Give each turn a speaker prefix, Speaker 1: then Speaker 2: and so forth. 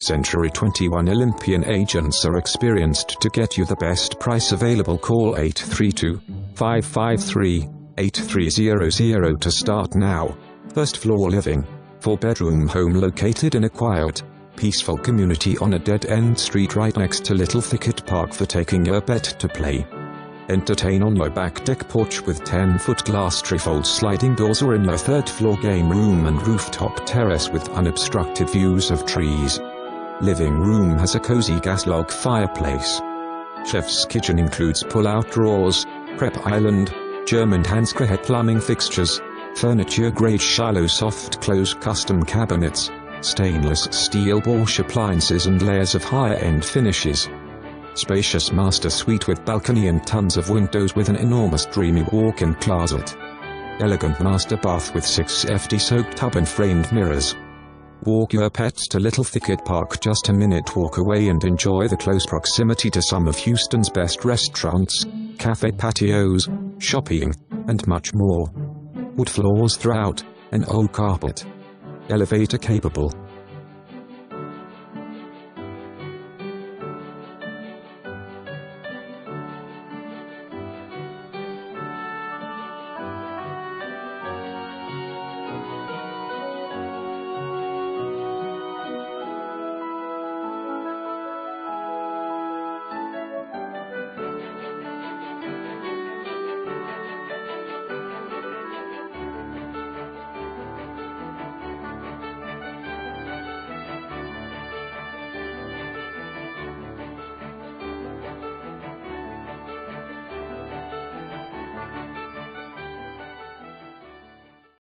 Speaker 1: Century 21 Olympian agents are experienced to get you the best price available. Call 832-553-8300 to start now. First floor living, 4-bedroom home located in a quiet, peaceful community on a dead-end street right next to Little Thicket Park for taking your pet to play. Entertain on your back deck porch with 10-foot glass trifold sliding doors, or in your third-floor game room and rooftop terrace with unobstructed views of trees. Living room has a cozy gas log fireplace. Chef's kitchen includes pull-out drawers, prep island, German Hansgrohe plumbing fixtures, furniture-grade Shiloh soft-close custom cabinets, stainless steel Bosch appliances and layers of higher-end finishes. Spacious Master Suite with balcony and tons of windows with an enormous dreamy walk-in closet. Elegant master bath with 6 FD-soaked tub and framed mirrors. Walk your pets to Little Thicket Park, just a minute walk away, and enjoy the close proximity to some of Houston's best restaurants, cafe patios, shopping, and much more. Wood floors throughout, and old carpet. Elevator capable.